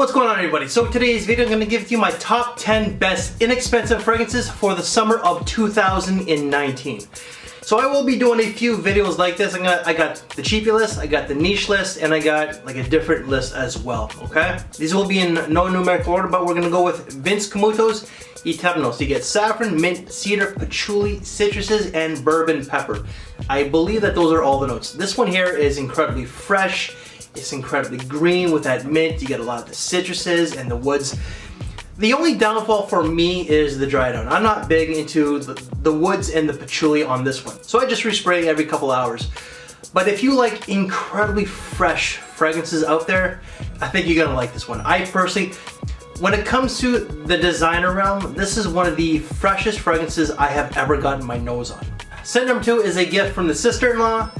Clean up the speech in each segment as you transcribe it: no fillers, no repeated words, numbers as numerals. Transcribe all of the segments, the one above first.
What's going on, everybody? So today's video I'm going to give you my top 10 best inexpensive fragrances for the summer of 2019. So I will be doing a few videos like this. I got the cheapy list, I got the niche list, and I got like a different list as well, okay? These will be in no numerical order, but we're going to go with Vince Camuto's Eterno. So you get saffron, mint, cedar, patchouli, citruses, and bourbon pepper. I believe that those are all the notes. This one here is incredibly fresh. It's incredibly green with that mint. You get a lot of the citruses and the woods. The only downfall for me is the dry down. I'm not big into the woods and the patchouli on this one. So I just respray every couple hours. But if you like incredibly fresh fragrances out there, I think you're gonna like this one. I personally, when it comes to the designer realm, this is one of the freshest fragrances I have ever gotten my nose on. Scent number 2 is a gift from the sister-in-law,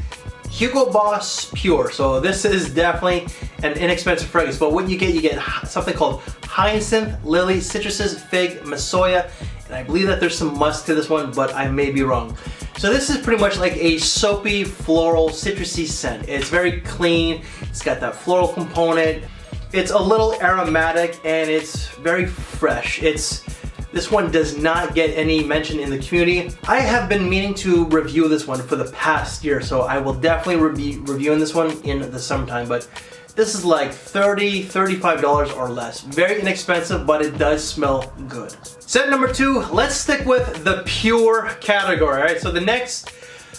Hugo Boss Pure. So this is definitely an inexpensive fragrance, but what you get something called hyacinth, lily, citruses, fig, massoya, and I believe that there's some musk to this one, but I may be wrong. So this is pretty much like a soapy, floral, citrusy scent. It's very clean, it's got that floral component, it's a little aromatic, and it's very fresh. This one does not get any mention in the community. I have been meaning to review this one for the past year, so I will definitely be reviewing this one in the summertime, but this is like $30, $35 or less. Very inexpensive, but it does smell good. Scent number 2, let's stick with the pure category, all right? So the next,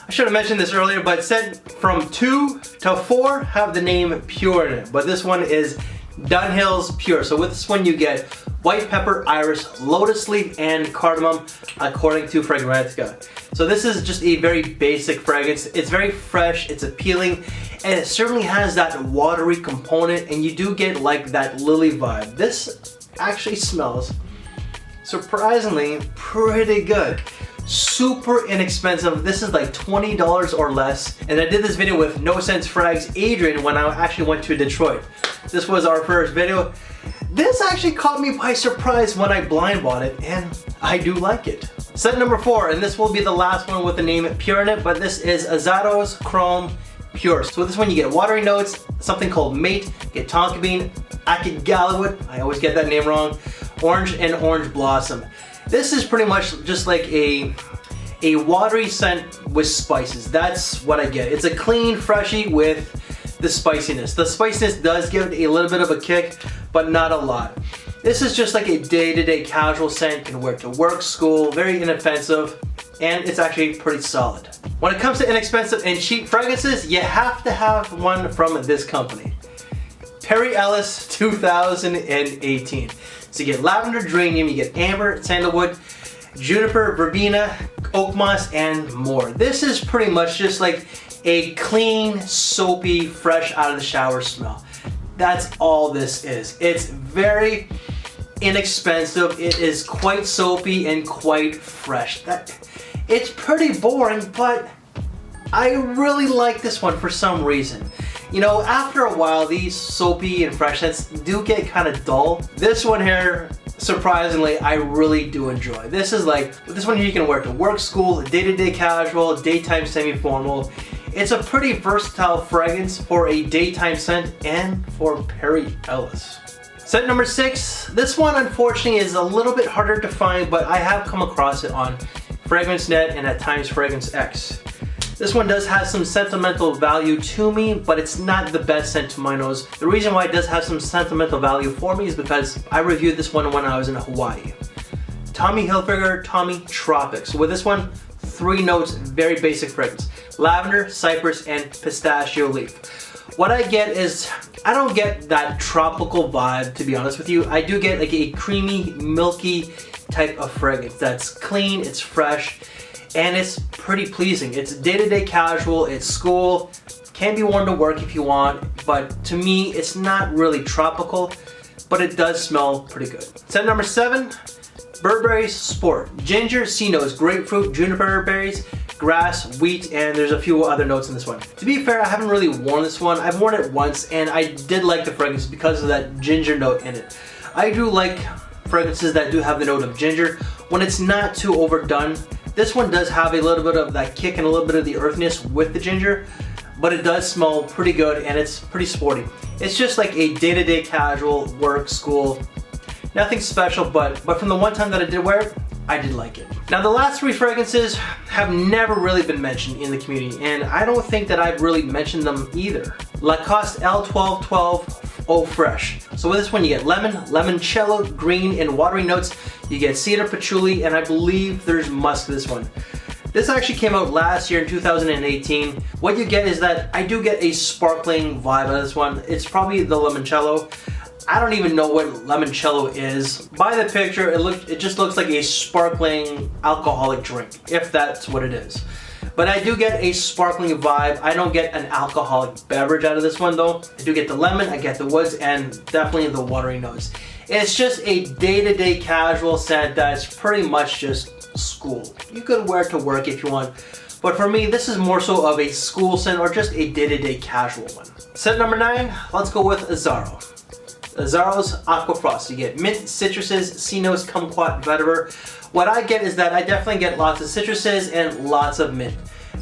I should have mentioned this earlier, but scent from 2 to 4 have the name Pure in it, but this one is Dunhill's Pure. So with this one you get white pepper, iris, lotus leaf, and cardamom, according to Fragrantica. So this is just a very basic fragrance. It's very fresh, it's appealing, and it certainly has that watery component, and you do get like that lily vibe. This actually smells surprisingly pretty good. Super inexpensive. This is like $20 or less. And I did this video with No Sense Frags Adrian when I actually went to Detroit. This was our first video. This actually caught me by surprise when I blind bought it, and I do like it. Scent number 4, and this will be the last one with the name Pure in it, but this is Azzaro's Chrome Pure. So with this one you get watery notes, something called mate, you get tonka bean, akit gallowwood, I always get that name wrong, orange, and orange blossom. This is pretty much just like a watery scent with spices. That's what I get. It's a clean, freshy with the spiciness. The spiciness does give it a little bit of a kick, but not a lot. This is just like a day-to-day casual scent. You can wear it to work, school, very inoffensive, and it's actually pretty solid. When it comes to inexpensive and cheap fragrances, you have to have one from this company. Ellis 2018. So you get lavender, geranium, you get amber, sandalwood, juniper, verbena, oak moss, and more. This is pretty much just like a clean, soapy, fresh out of the shower smell. That's all this is. It's very inexpensive. It is quite soapy and quite fresh. It's pretty boring, but I really like this one for some reason. You know, after a while, these soapy and fresh scents do get kind of dull. This one here, surprisingly, I really do enjoy. This one here you can wear to work, school, day-to-day casual, daytime semi-formal. It's a pretty versatile fragrance for a daytime scent and for Ellis. Scent number 6, this one unfortunately is a little bit harder to find, but I have come across it on FragranceNet and at times Fragrance X. This one does have some sentimental value to me, but it's not the best scent to my nose. The reason why it does have some sentimental value for me is because I reviewed this one when I was in Hawaii. Tommy Hilfiger Tropics. With this one, 3 notes, very basic fragrance. Lavender, cypress, and pistachio leaf. What I get is, I don't get that tropical vibe, to be honest with you. I do get like a creamy, milky type of fragrance that's clean, it's fresh, and it's pretty pleasing. It's day-to-day casual, it's school, can be worn to work if you want, but to me, it's not really tropical, but it does smell pretty good. Scent number 7, Burberry Sport. Ginger, C-notes, grapefruit, juniper berries, grass, wheat, and there's a few other notes in this one. To be fair, I haven't really worn this one. I've worn it once, and I did like the fragrance because of that ginger note in it. I do like fragrances that do have the note of ginger when it's not too overdone. This one does have a little bit of that kick and a little bit of the earthiness with the ginger, but it does smell pretty good and it's pretty sporty. It's just like a day-to-day casual, work, school, nothing special, but from the one time that I did wear it, I did like it. Now the last three fragrances have never really been mentioned in the community, and I don't think that I've really mentioned them either. Lacoste L1212 Eau Fresh. So with this one you get lemon, limoncello, green, and watery notes. You get cedar, patchouli, and I believe there's musk this one. This actually came out last year in 2018. What you get is that I do get a sparkling vibe of this one. It's probably the limoncello. I don't even know what limoncello is. By the picture, it just looks like a sparkling alcoholic drink, if that's what it is. But I do get a sparkling vibe. I don't get an alcoholic beverage out of this one though. I do get the lemon, I get the woods, and definitely the watery notes. It's just a day-to-day casual scent that's pretty much just school. You could wear it to work if you want, but for me, this is more so of a school scent or just a day-to-day casual one. Scent number 9, let's go with Azzaro. Azzaro's Aqua Frost. You get mint, citruses, sea notes, kumquat, vetiver. What I get is that I definitely get lots of citruses and lots of mint.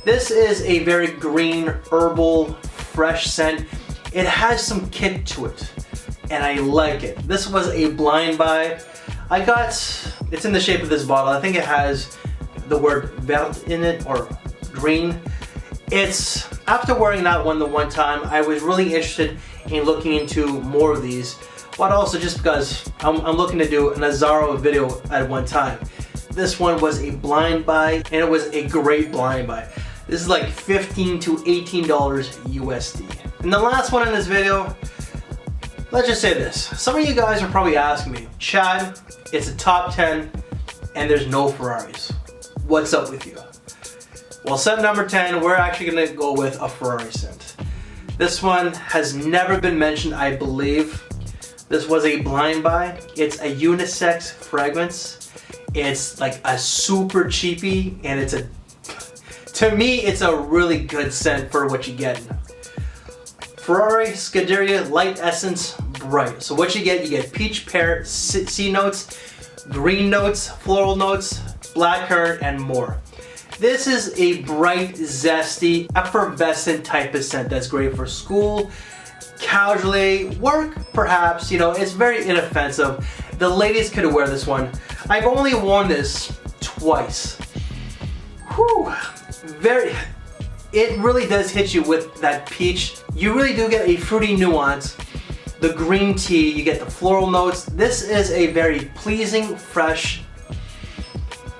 This is a very green, herbal, fresh scent. It has some kick to it, and I like it. This was a blind buy. It's in the shape of this bottle. I think it has the word vert in it, or green. After wearing that one the one time, I was really interested in looking into more of these, but also just because I'm looking to do an Azzaro video at one time. This one was a blind buy, and it was a great blind buy. This is like $15 to $18 USD. And the last one in this video, let's just say this. Some of you guys are probably asking me, Chad, it's a top 10 and there's no Ferraris. What's up with you? Well, scent number 10, we're actually gonna go with a Ferrari scent. This one has never been mentioned, I believe. This was a blind buy. It's a unisex fragrance. It's like a super cheapie, and to me, it's a really good scent for what you get. Ferrari Scuderia Light Essence Bright. So what you get peach, pear, sea notes, green notes, floral notes, blackcurrant, and more. This is a bright, zesty, effervescent type of scent that's great for school, casually, work perhaps, you know, it's very inoffensive. The ladies could wear this one. I've only worn this twice. Whew, it really does hit you with that peach. You really do get a fruity nuance. The green tea, you get the floral notes. This is a very pleasing, fresh,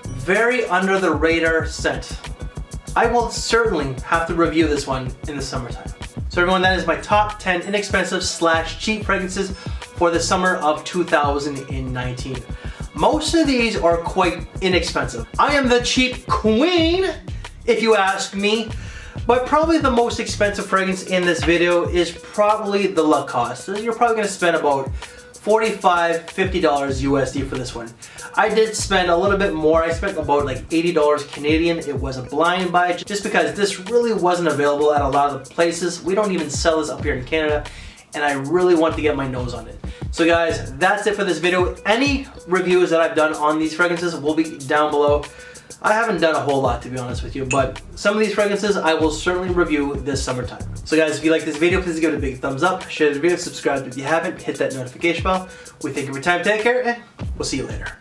very under the radar scent. I will certainly have to review this one in the summertime. So everyone, that is my top 10 inexpensive / cheap fragrances for the summer of 2019. Most of these are quite inexpensive. I am the cheap queen, if you ask me. But probably the most expensive fragrance in this video is probably the Lacoste. You're probably gonna spend about $45, $50 USD for this one. I did spend a little bit more. I spent about like $80 Canadian. It was a blind buy just because this really wasn't available at a lot of the places. We don't even sell this up here in Canada, and I really want to get my nose on it. So guys, that's it for this video. Any reviews that I've done on these fragrances will be down below. I haven't done a whole lot, to be honest with you, but some of these fragrances I will certainly review this summertime. So guys, if you like this video, please give it a big thumbs up, share the video, subscribe if you haven't, hit that notification bell. We thank you for your time, take care, and we'll see you later.